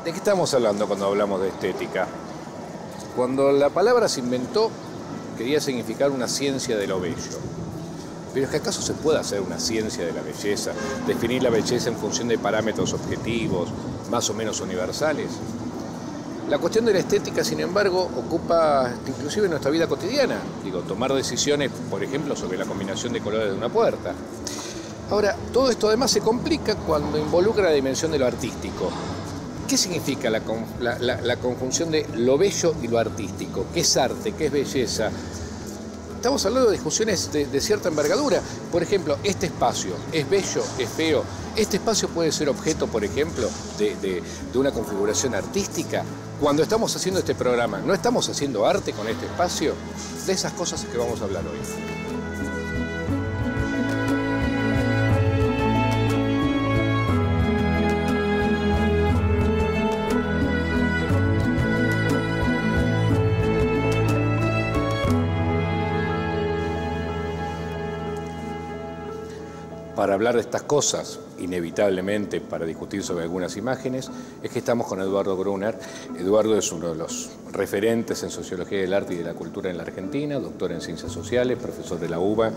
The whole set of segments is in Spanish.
¿De qué estamos hablando cuando hablamos de estética? Cuando la palabra se inventó, quería significar una ciencia de lo bello. Pero es que ¿acaso se puede hacer una ciencia de la belleza? Definir la belleza en función de parámetros objetivos, más o menos universales. La cuestión de la estética, sin embargo, ocupa inclusive nuestra vida cotidiana. Digo, tomar decisiones, por ejemplo, sobre la combinación de colores de una puerta. Ahora, todo esto además se complica cuando involucra la dimensión de lo artístico. ¿Qué significa la conjunción de lo bello y lo artístico? ¿Qué es arte? ¿Qué es belleza? Estamos hablando de discusiones de cierta envergadura. Por ejemplo, este espacio, ¿es bello? ¿Es feo? ¿Este espacio puede ser objeto, por ejemplo, de una configuración artística? Cuando estamos haciendo este programa, ¿no estamos haciendo arte con este espacio? De esas cosas que vamos a hablar hoy. Para hablar de estas cosas, inevitablemente para discutir sobre algunas imágenes, es que estamos con Eduardo Gruner. Eduardo es uno de los referentes en Sociología del Arte y de la Cultura en la Argentina, doctor en Ciencias Sociales, profesor de la UBA,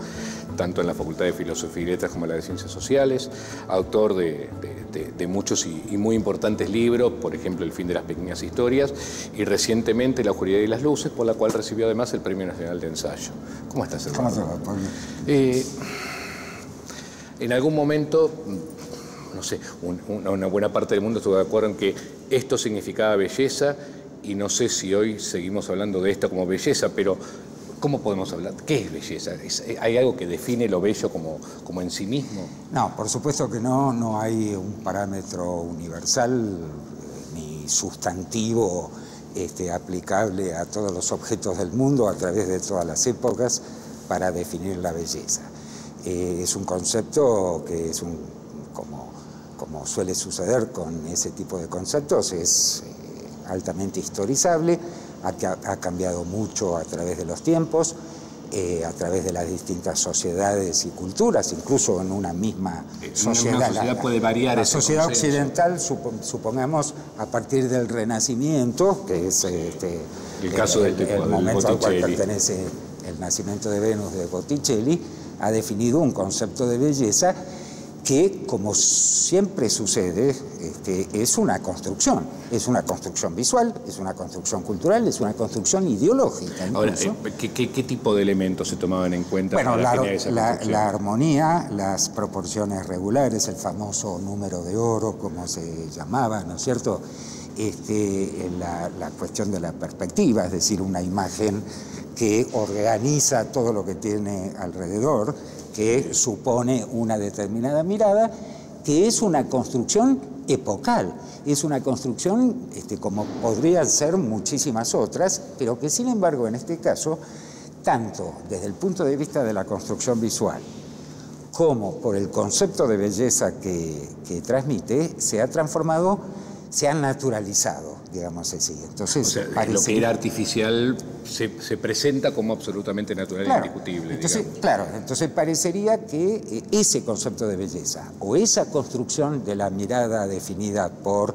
tanto en la Facultad de Filosofía y Letras como en la de Ciencias Sociales, autor de muchos y muy importantes libros, por ejemplo, El fin de las pequeñas historias, y recientemente La oscuridad y las luces, por la cual recibió además el Premio Nacional de Ensayo. ¿Cómo estás, Eduardo? ¿Cómo te va, Pablo? En algún momento, no sé, una buena parte del mundo estuvo de acuerdo en que esto significaba belleza, y no sé si hoy seguimos hablando de esto como belleza, pero ¿cómo podemos hablar? ¿Qué es belleza? ¿Hay algo que define lo bello como en sí mismo? No, por supuesto que no hay un parámetro universal ni sustantivo aplicable a todos los objetos del mundo a través de todas las épocas para definir la belleza. Es un concepto que es como suele suceder con ese tipo de conceptos, es altamente historizable, ha cambiado mucho a través de los tiempos, a través de las distintas sociedades y culturas, incluso en una misma sociedad. Una sociedad puede variar. La sociedad occidental, supongamos, a partir del Renacimiento, que es el caso del momento al cual pertenece El nacimiento de Venus de Botticelli, ha definido un concepto de belleza que, como siempre sucede, es una construcción visual, es una construcción cultural, es una construcción ideológica. Ahora, ¿qué tipo de elementos se tomaban en cuenta para generar esa construcción? La armonía, las proporciones regulares, el famoso número de oro, como se llamaba, ¿no es cierto? La cuestión de la perspectiva, es decir, una imagen que organiza todo lo que tiene alrededor, que supone una determinada mirada, que es una construcción epocal, es una construcción como podrían ser muchísimas otras, pero que sin embargo en este caso, tanto desde el punto de vista de la construcción visual como por el concepto de belleza que transmite, se ha transformado, se ha naturalizado, digamos así. Entonces, o sea, lo que era artificial se presenta como absolutamente natural, claro, e indiscutible. Entonces parecería que ese concepto de belleza o esa construcción de la mirada definida por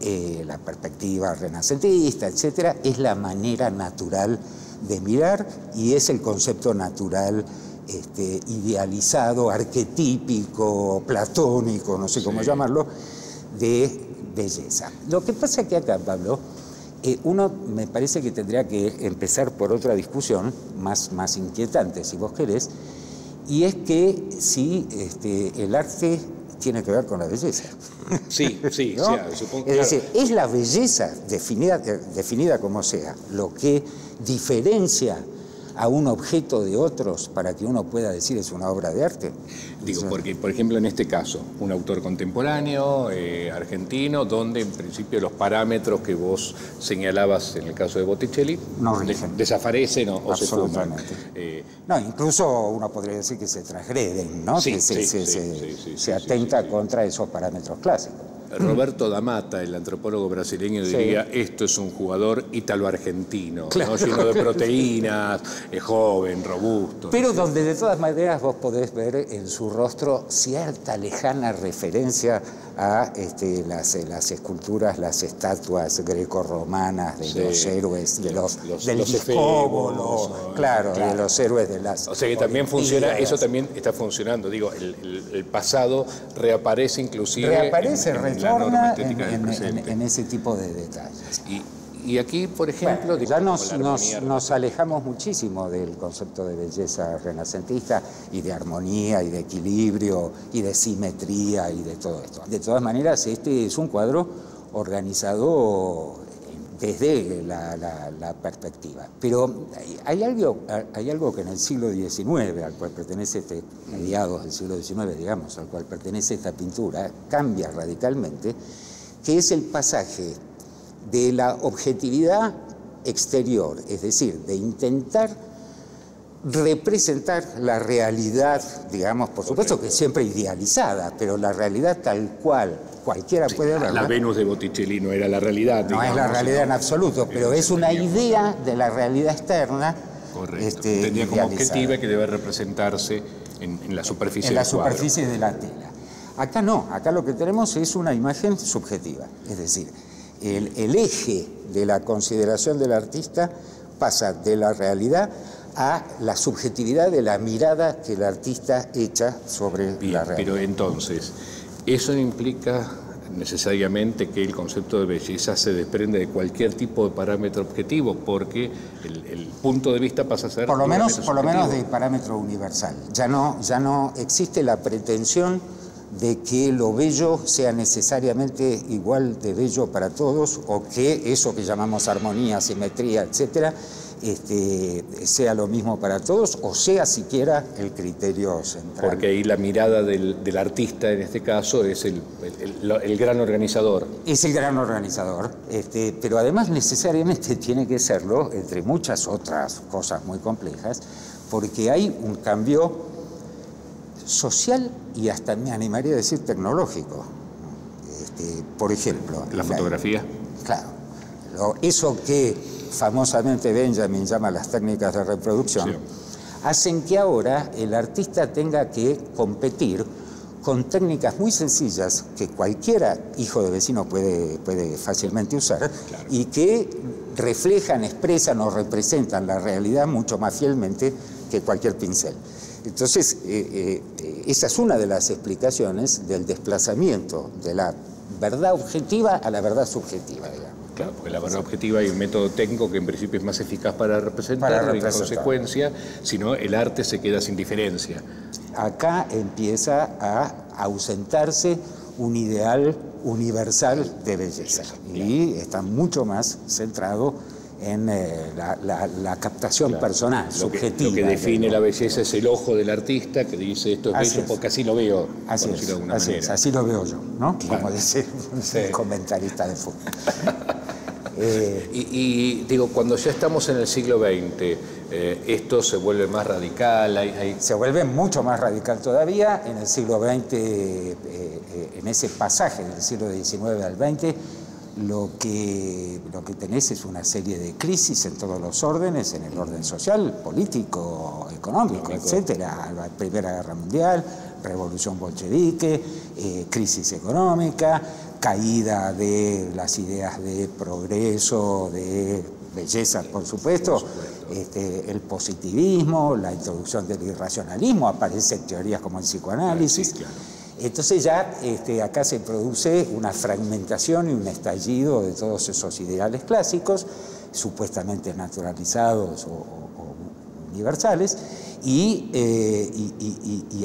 la perspectiva renacentista, etcétera, es la manera natural de mirar y es el concepto natural idealizado, arquetípico, platónico, no sé cómo llamarlo, de belleza. Lo que pasa es que acá, Pablo, uno me parece que tendría que empezar por otra discusión más inquietante, si vos querés, y es que si el arte tiene que ver con la belleza. Sí, ¿no? Supongo, es decir, es la belleza, definida como sea, lo que diferencia a un objeto de otros para que uno pueda decir es una obra de arte. Digo, porque, por ejemplo, en este caso, un autor contemporáneo, argentino, donde en principio los parámetros que vos señalabas en el caso de Botticelli desaparecen o se fuman. No, incluso uno podría decir que se transgreden, ¿no? Que se atenta contra esos parámetros clásicos. Roberto da Mata, el antropólogo brasileño, diría, esto es un jugador ítalo-argentino, claro, ¿no? Lleno de proteínas, joven, robusto. Pero donde de todas maneras vos podés ver en su rostro cierta lejana referencia a las esculturas, las estatuas grecorromanas de los héroes, del Discóbolo, claro, de los héroes de las... O sea que también funciona, eso también está funcionando, digo, el pasado reaparece inclusive... Reaparece, retorna en ese tipo de detalles. Y aquí, por ejemplo... Bueno, ya nos alejamos muchísimo del concepto de belleza renacentista y de armonía y de equilibrio y de simetría y de todo esto. De todas maneras, este es un cuadro organizado desde la perspectiva. Pero hay algo que en el siglo XIX, al cual pertenece mediados del siglo XIX, digamos, al cual pertenece esta pintura, cambia radicalmente, que es el pasaje de la objetividad exterior, es decir, de intentar representar la realidad, digamos, por supuesto que siempre idealizada, pero la realidad tal cual cualquiera puede verla. La Venus de Botticelli no era la realidad. No es la realidad en absoluto, pero es una idea de la realidad externa. Correcto. Tenía como objetiva que debe representarse en la superficie del cuadro. En la superficie de la tela. Acá no, acá lo que tenemos es una imagen subjetiva, es decir, el eje de la consideración del artista pasa de la realidad a la subjetividad de la mirada que el artista echa sobre la realidad. Pero entonces, eso no implica necesariamente que el concepto de belleza se desprende de cualquier tipo de parámetro objetivo, porque el punto de vista pasa a ser... Por lo menos de parámetro universal. Ya no existe la pretensión de que lo bello sea necesariamente igual de bello para todos, o que eso que llamamos armonía, simetría, etcétera, sea lo mismo para todos, o sea siquiera el criterio central. Porque ahí la mirada del artista, en este caso, es el gran organizador. Es el gran organizador, pero además necesariamente tiene que serlo, entre muchas otras cosas muy complejas, porque hay un cambio social y hasta me animaría a decir tecnológico. Por ejemplo... ¿La fotografía? Claro. Eso que famosamente Benjamin llama las técnicas de reproducción, sí, hacen que ahora el artista tenga que competir con técnicas muy sencillas que cualquiera hijo de vecino puede fácilmente usar, claro, y que reflejan, expresan o representan la realidad mucho más fielmente que cualquier pincel. Entonces, esa es una de las explicaciones del desplazamiento de la verdad objetiva a la verdad subjetiva, digamos. Claro, porque la verdad objetiva hay un método técnico que en principio es más eficaz para representar, en consecuencia, si no, el arte se queda sin diferencia. Acá empieza a ausentarse un ideal universal de belleza, y está mucho más centrado en la captación, claro, personal, subjetiva. Lo que define la belleza es el ojo del artista, que dice esto es bello porque así lo veo. Así lo veo yo, ¿no? Claro. Como dice un comentarista de fútbol. Y digo, cuando ya estamos en el siglo XX, esto se vuelve más radical. Se vuelve mucho más radical todavía. En el siglo XX, en ese pasaje del siglo XIX al XX, lo que tenés es una serie de crisis en todos los órdenes, en el orden social, político, económico, etcétera. La Primera Guerra Mundial, Revolución Bolchevique, crisis económica, caída de las ideas de progreso, de belleza, por supuesto, el positivismo, la introducción del irracionalismo, aparecen teorías como el psicoanálisis. Sí, claro. Entonces ya acá se produce una fragmentación y un estallido de todos esos ideales clásicos, supuestamente naturalizados o universales, y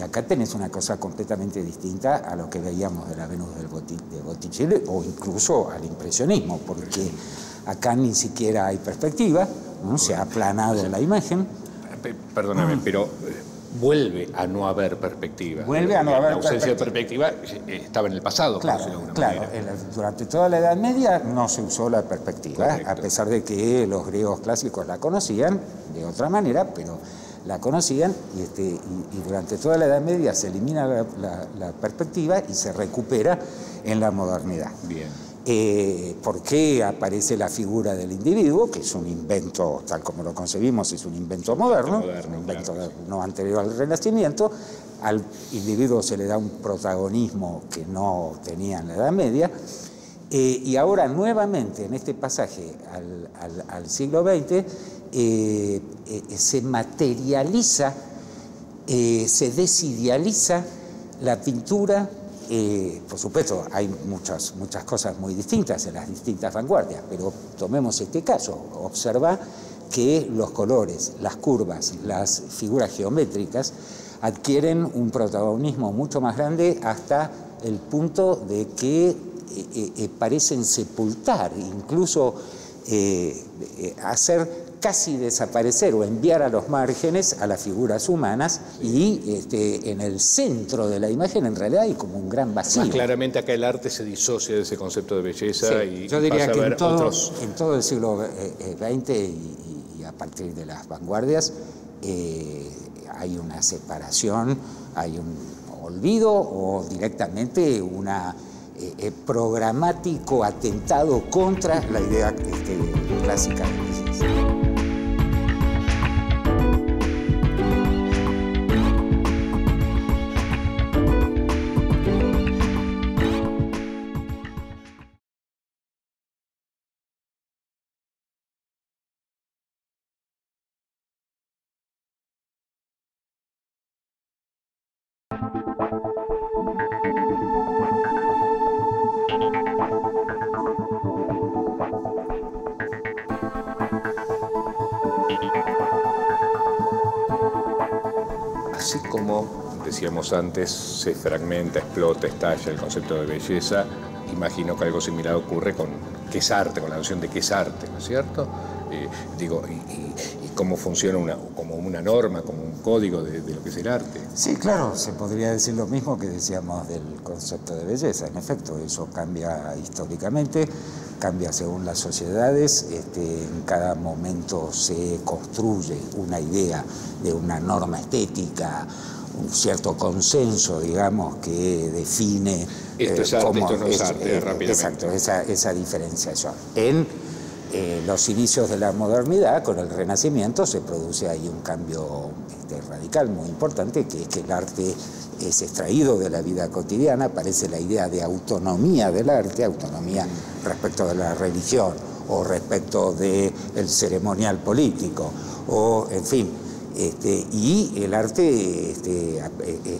acá tenés una cosa completamente distinta a lo que veíamos de la Venus de Botticelli o incluso al impresionismo, porque acá ni siquiera hay perspectiva, ¿no? Se ha aplanado la imagen. Perdóname, pero... vuelve a no haber perspectiva. Vuelve a no haber la ausencia de perspectiva estaba en el pasado. Claro, durante toda la Edad Media no se usó la perspectiva, correcto, a pesar de que los griegos clásicos la conocían de otra manera, pero la conocían y durante toda la Edad Media se elimina la perspectiva y se recupera en la modernidad. Bien. ¿Por qué aparece la figura del individuo? Que es un invento, tal como lo concebimos, es un invento moderno, un invento no anterior al Renacimiento. Al individuo se le da un protagonismo que no tenía en la Edad Media. Y ahora nuevamente en este pasaje al siglo XX se materializa, se desidealiza la pintura. Por supuesto, hay muchas cosas muy distintas en las distintas vanguardias, pero tomemos este caso. Observa que los colores, las curvas, las figuras geométricas adquieren un protagonismo mucho más grande hasta el punto de que parecen sepultar, incluso hacer casi desaparecer o enviar a los márgenes a las figuras humanas, y en el centro de la imagen en realidad hay como un gran vacío. Más claramente acá el arte se disocia de ese concepto de belleza, sí, y yo diría pasa que a ver en todo el siglo XX y a partir de las vanguardias hay una separación, hay un olvido o directamente una programático atentado contra la idea clásica de belleza. Así como decíamos antes, se fragmenta, explota, estalla el concepto de belleza, imagino que algo similar ocurre con qué es arte, con la noción de qué es arte, ¿no es cierto? Y cómo funciona como una norma, como un código de lo que es el arte. Sí, claro, se podría decir lo mismo que decíamos del concepto de belleza. En efecto, eso cambia históricamente, cambia según las sociedades. En cada momento se construye una idea de una norma estética, un cierto consenso, digamos, que define esto es arte, esto no es arte, rápidamente. Exacto, esa diferenciación. En los inicios de la modernidad, con el Renacimiento, se produce ahí un cambio radical muy importante, que es que el arte es extraído de la vida cotidiana. Aparece la idea de autonomía del arte, autonomía respecto de la religión o respecto del ceremonial político, o en fin. Y el arte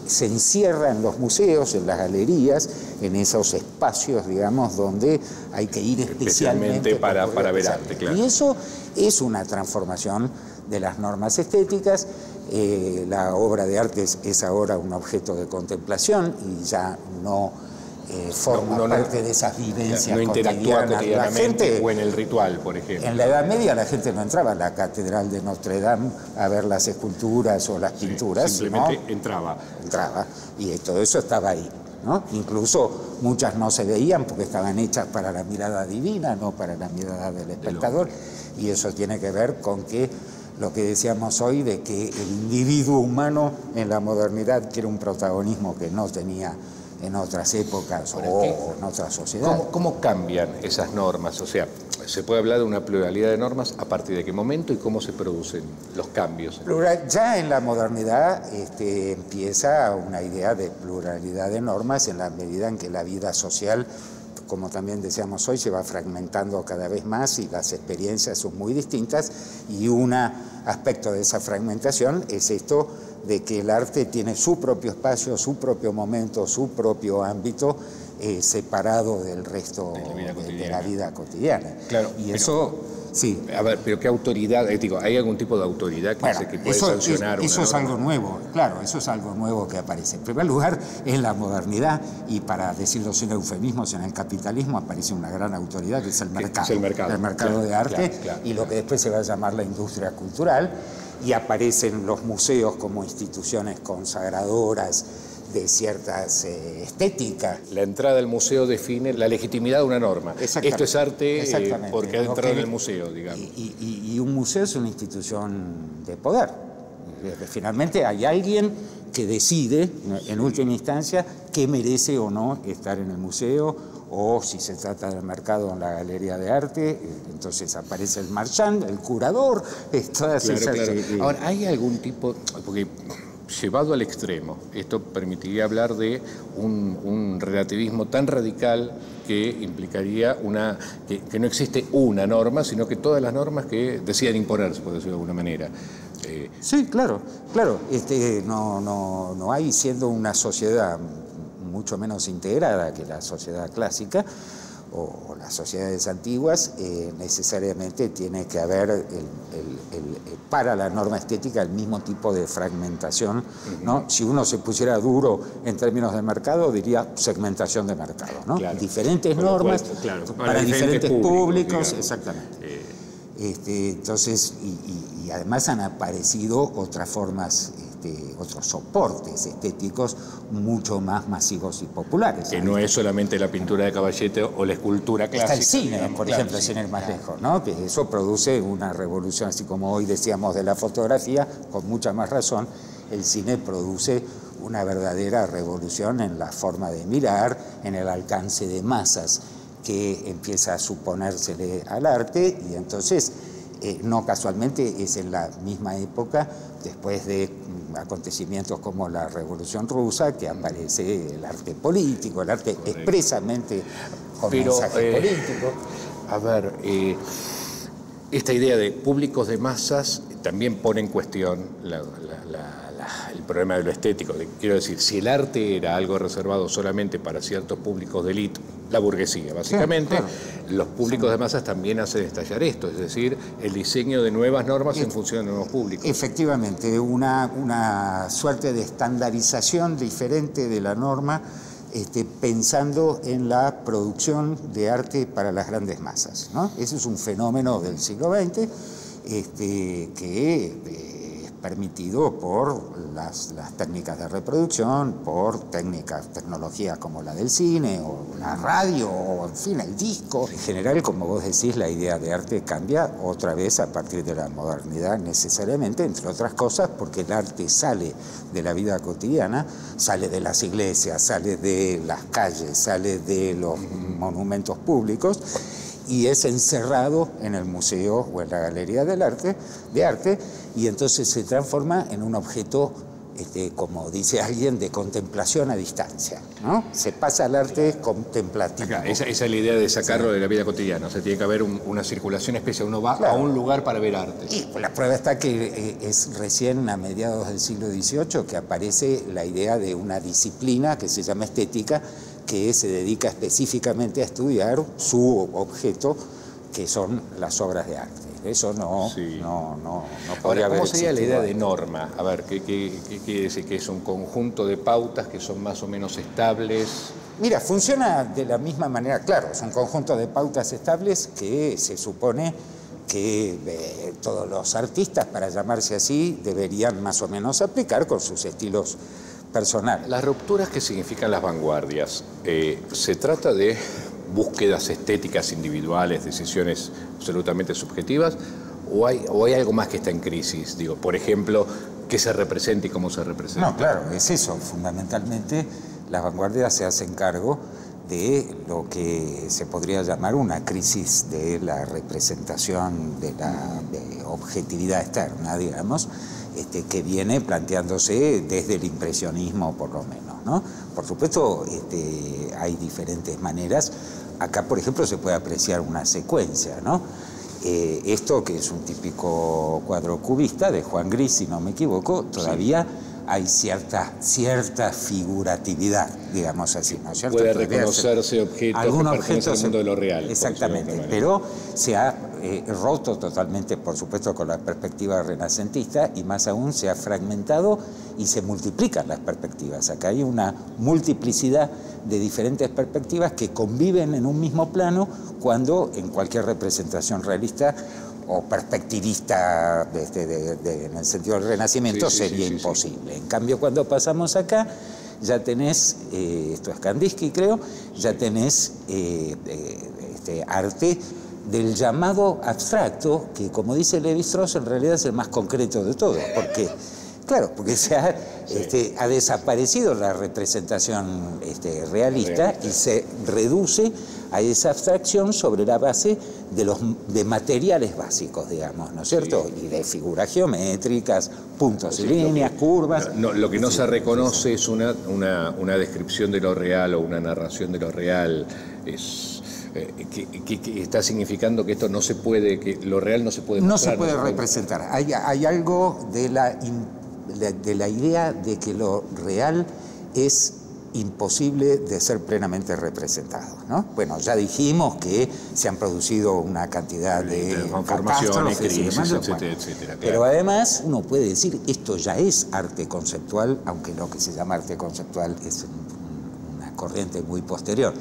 se encierra en los museos, en las galerías, en esos espacios, digamos, donde hay que ir especialmente para ver arte, claro. Y eso es una transformación de las normas estéticas. La obra de arte es ahora un objeto de contemplación y ya no forma parte de esas vivencias no interactúa cotidianas. La gente, o en el ritual, por ejemplo. En la Edad Media la gente no entraba a la Catedral de Notre Dame a ver las esculturas o las pinturas. Simplemente ¿no? entraba. Y todo eso estaba ahí, ¿no? Incluso muchas no se veían porque estaban hechas para la mirada divina, no para la mirada del espectador. Y eso tiene que ver con que lo que decíamos hoy de que el individuo humano en la modernidad quiere un protagonismo que no tenía en otras épocas o en otras sociedades. ¿Cómo cambian esas normas? O sea, ¿se puede hablar de una pluralidad de normas a partir de qué momento y cómo se producen los cambios? Ya en la modernidad empieza una idea de pluralidad de normas en la medida en que la vida social, como también decíamos hoy, se va fragmentando cada vez más y las experiencias son muy distintas, y un aspecto de esa fragmentación es esto de que el arte tiene su propio espacio, su propio momento, su propio ámbito, separado del resto de la vida cotidiana. Claro, y eso, sí. A ver, pero ¿qué autoridad? Digo, ¿hay algún tipo de autoridad que puede sancionar una Eso es norma? algo nuevo, claro, eso es algo nuevo que aparece. En primer lugar, en la modernidad, y para decirlo sin eufemismos, en el capitalismo aparece una gran autoridad que es el mercado. Es el mercado mercado de arte, claro. Y lo que después se va a llamar la industria cultural, y aparecen los museos como instituciones consagradoras de ciertas estéticas. La entrada al museo define la legitimidad de una norma. Esto es arte porque ha entrado en el museo, digamos. Y un museo es una institución de poder. Finalmente hay alguien que decide, en última instancia, qué merece o no estar en el museo o si se trata del mercado en la galería de arte, entonces aparece el marchand, el curador, todas Claro, esas... claro. Ahora, ¿hay algún tipo, porque llevado al extremo, esto permitiría hablar de un relativismo tan radical que implicaría que no existe una norma, sino que todas las normas que decidan imponerse, por decirlo de alguna manera? Sí, claro. No hay, siendo una sociedad mucho menos integrada que la sociedad clásica o las sociedades antiguas, necesariamente tiene que haber para la norma estética el mismo tipo de fragmentación, ¿no? Si uno se pusiera duro en términos de mercado, diría segmentación de mercado, ¿no? Claro. Diferentes normas para diferentes públicos, exactamente. Entonces, y además han aparecido otras formas, otros soportes estéticos mucho más masivos y populares. Que no es solamente la pintura de Caballete o la escultura clásica. Está el cine, digamos, por claro, ejemplo, sí, sin ir más claro. lejos, ¿no? Que eso produce una revolución, así como hoy decíamos de la fotografía, con mucha más razón, el cine produce una verdadera revolución en la forma de mirar, en el alcance de masas que empieza a suponérsele al arte, y entonces no casualmente es en la misma época, después de acontecimientos como la Revolución Rusa, que aparece el arte político, el arte expresamente con mensaje político. A ver, esta idea de públicos de masas también pone en cuestión el problema de lo estético. Quiero decir, si el arte era algo reservado solamente para ciertos públicos de élite, la burguesía, básicamente, sí, claro, los públicos de masas también hacen estallar esto, es decir, el diseño de nuevas normas en función de nuevos públicos. Efectivamente, una suerte de estandarización diferente de la norma, pensando en la producción de arte para las grandes masas, ¿no? Ese es un fenómeno del siglo XX que es permitido por las técnicas de reproducción, por tecnologías como la del cine o la radio o, en fin, el disco. En general, como vos decís, la idea de arte cambia otra vez a partir de la modernidad necesariamente, entre otras cosas, porque el arte sale de la vida cotidiana, sale de las iglesias, sale de las calles, sale de los monumentos públicos, y es encerrado en el museo o en la galería de arte, y entonces se transforma en un objeto, como dice alguien, de contemplación a distancia, ¿no? Se pasa al arte contemplativo. Acá, esa es la idea de sacarlo de la vida cotidiana, o sea, tiene que haber una circulación especial, uno va a un lugar para ver arte. Y pues, la prueba está que es recién a mediados del siglo XVIII que aparece la idea de una disciplina que se llama estética, que se dedica específicamente a estudiar su objeto, que son las obras de arte. Eso no podría haber. ¿Cómo sería la idea de norma? A ver, ¿qué quiere decir? ¿Que es un conjunto de pautas que son más o menos estables? Mira, funciona de la misma manera, claro, es un conjunto de pautas estables que se supone que todos los artistas, para llamarse así, deberían más o menos aplicar con sus estilos personales. Las rupturas que significan las vanguardias, ¿se trata de búsquedas estéticas individuales, decisiones absolutamente subjetivas, o hay algo más que está en crisis? Digo, por ejemplo, ¿qué se representa y cómo se representa? No, claro, es eso. Fundamentalmente, las vanguardias se hacen cargo de lo que se podría llamar una crisis de la representación, de la objetividad externa, digamos, que viene planteándose desde el impresionismo, por lo menos, ¿no? Por supuesto, hay diferentes maneras. Acá, por ejemplo, se puede apreciar una secuencia, ¿no? Esto, que es un típico cuadro cubista de Juan Gris, si no me equivoco, todavía hay cierta figuratividad, digamos así, ¿no es cierto? Puede reconocerse objetos que pertenecen al mundo de lo real. Exactamente, pero se ha roto totalmente, por supuesto, con la perspectiva renacentista, y más aún se ha fragmentado y se multiplican las perspectivas. Acá hay una multiplicidad de diferentes perspectivas que conviven en un mismo plano, cuando en cualquier representación realista o perspectivista en el sentido del Renacimiento sería imposible. En cambio, cuando pasamos acá, ya tenés, esto es Kandinsky creo, ya tenés arte del llamado abstracto, que como dice Lévi-Strauss, en realidad es el más concreto de todos, porque Claro, porque ha desaparecido la representación realista y se reduce a esa abstracción sobre la base de materiales básicos, digamos, ¿no es cierto? Sí. Y de figuras geométricas, puntos y líneas, curvas. Lo que no se reconoce es una descripción de lo real o una narración de lo real. Que está significando que esto no se puede, que lo real no se puede mostrar. No se puede representar. Hay algo de la idea de que lo real es imposible de ser plenamente representado, ¿no? Bueno, ya dijimos que se han producido una cantidad de transformaciones, crisis, etcétera, etcétera. Pero además uno puede decir esto ya es arte conceptual, aunque lo que se llama arte conceptual es una corriente muy posterior.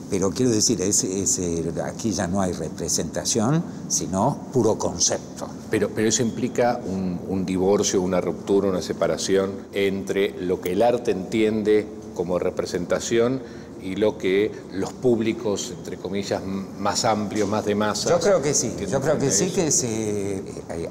Pero quiero decir, aquí ya no hay representación, sino puro concepto. Pero eso implica un divorcio, una ruptura, una separación entre lo que el arte entiende como representación y lo que los públicos, entre comillas, más amplios, más de masas... Yo creo que sí,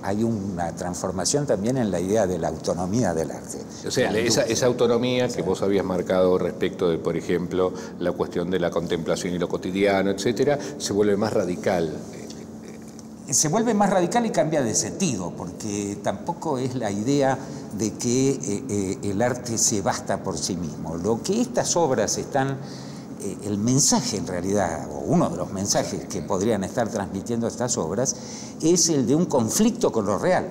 hay una transformación también en la idea de la autonomía del arte. O sea, esa autonomía que vos habías marcado respecto de, por ejemplo, la cuestión de la contemplación y lo cotidiano, etcétera, se vuelve más radical. Se vuelve más radical y cambia de sentido, porque tampoco es la idea de que el arte se basta por sí mismo. Lo que estas obras están, el mensaje en realidad, o uno de los mensajes que podrían estar transmitiendo estas obras, es el de un conflicto con lo real.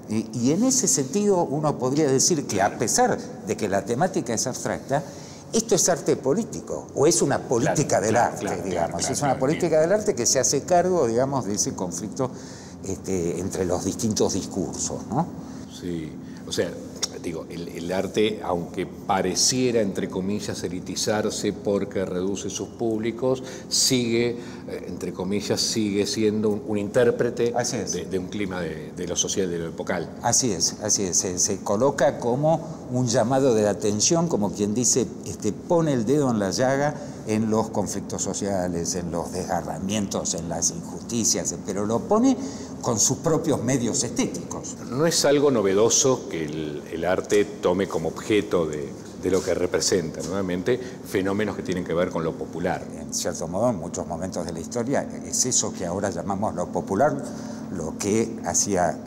Y en ese sentido uno podría decir que a pesar de que la temática es abstracta, esto es arte político, o es una política del arte, digamos. Es una política del arte que se hace cargo, digamos, de ese conflicto entre los distintos discursos, ¿no? Sí, o sea, digo, el arte, aunque pareciera, entre comillas, elitizarse porque reduce sus públicos, sigue, entre comillas, sigue siendo un intérprete de un clima de lo social, de lo epocal. Así es, se coloca como un llamado de atención, como quien dice, pone el dedo en la llaga en los conflictos sociales, en los desgarramientos, en las injusticias, pero lo pone con sus propios medios estéticos. No es algo novedoso que el arte tome como objeto de lo que representa, nuevamente, fenómenos que tienen que ver con lo popular. En cierto modo, en muchos momentos de la historia, es eso que ahora llamamos lo popular, lo que hacía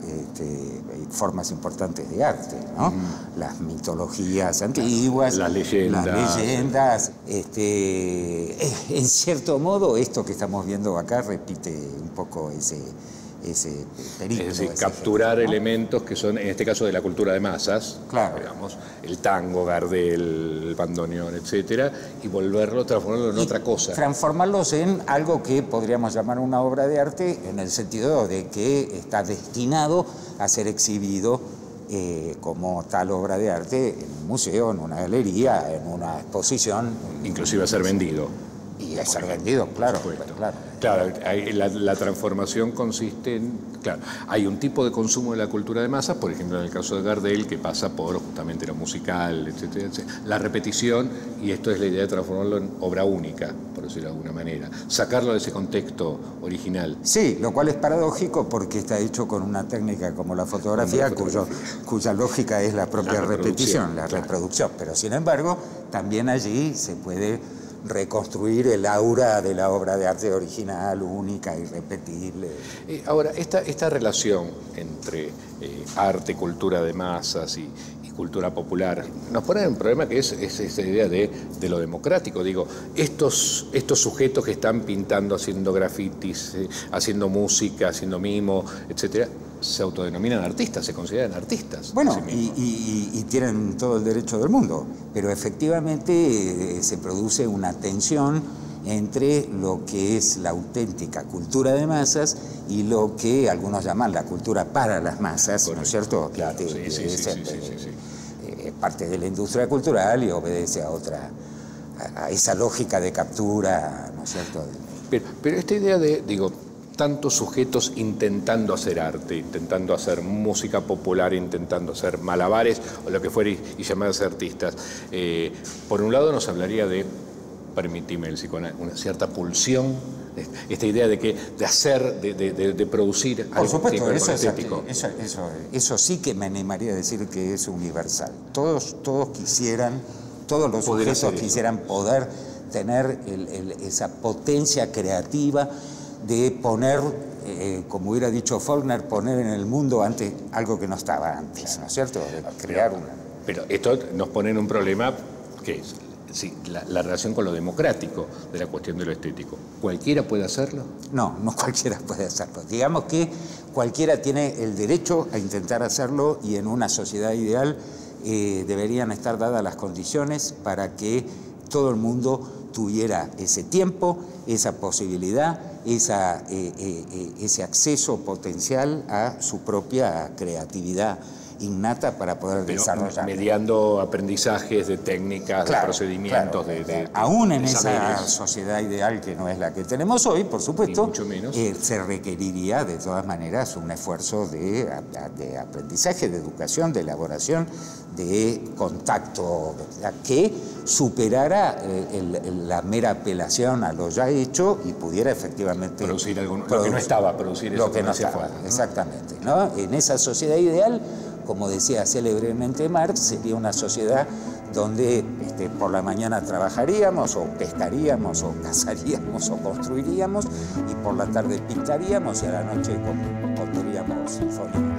formas importantes de arte, ¿no? Las mitologías antiguas, las leyendas. En cierto modo, esto que estamos viendo acá repite un poco ese periplo. Es decir, capturar elementos que son, en este caso, de la cultura de masas, claro, digamos, el tango, Gardel, el bandoneón, etcétera, y transformarlo en otra cosa. Transformarlos en algo que podríamos llamar una obra de arte, en el sentido de que está destinado a ser exhibido como tal obra de arte en un museo, en una galería, en una exposición. Inclusive a ser vendido. Y a ser vendido, claro. Claro, la transformación consiste en... Claro, hay un tipo de consumo de la cultura de masas, por ejemplo, en el caso de Gardel, que pasa por justamente lo musical, etcétera, la repetición, y esto es la idea de transformarlo en obra única, por decirlo de alguna manera. Sacarlo de ese contexto original. Sí, lo cual es paradójico porque está hecho con una técnica como la fotografía, cuya lógica es la propia repetición, la reproducción. Pero, sin embargo, también allí se puede reconstruir el aura de la obra de arte original, única, irrepetible. Ahora, esta relación entre arte, cultura de masas y cultura popular nos pone en un problema que es esa idea de lo democrático. Digo, estos sujetos que están pintando, haciendo grafitis, haciendo música, haciendo mimo, etcétera, se autodenominan artistas, se consideran artistas. Bueno, y tienen todo el derecho del mundo, pero efectivamente se produce una tensión entre lo que es la auténtica cultura de masas y lo que algunos llaman la cultura para las masas. Correcto. ¿No es cierto? Claro, parte de la industria cultural y obedece a esa lógica de captura, ¿no es cierto? Pero esta idea de, tantos sujetos intentando hacer arte, intentando hacer música popular, intentando hacer malabares o lo que fuera y llamarse artistas. Por un lado nos hablaría de, permitime, una cierta pulsión esta idea de hacer, de producir Por algo supuesto, que estético. Eso sí que me animaría a decir que es universal. Todos quisieran, todos los sujetos quisieran poder tener esa potencia creativa de poner, como hubiera dicho Faulkner, poner en el mundo antes algo que no estaba antes, ¿no es cierto? De crear una. Pero esto nos pone en un problema que es la relación con lo democrático de la cuestión de lo estético. ¿Cualquiera puede hacerlo? No, no cualquiera puede hacerlo. Digamos que cualquiera tiene el derecho a intentar hacerlo y en una sociedad ideal deberían estar dadas las condiciones para que todo el mundo tuviera ese tiempo, esa posibilidad, ese acceso potencial a su propia creatividad innata para poder desarrollar. Mediando aprendizajes de técnicas, de procedimientos, de aún en esa sociedad ideal que no es la que tenemos hoy, por supuesto, mucho menos. Se requeriría de todas maneras un esfuerzo de aprendizaje, de educación, de elaboración, de contacto, que superara la mera apelación a lo ya hecho y pudiera efectivamente producir lo que no estaba, producir eso lo que no estaba, ¿no? Exactamente, ¿no? En esa sociedad ideal, como decía célebremente Marx, sería una sociedad donde por la mañana trabajaríamos, o pescaríamos, o cazaríamos, o construiríamos, y por la tarde pintaríamos, y a la noche compondríamos sinfonías.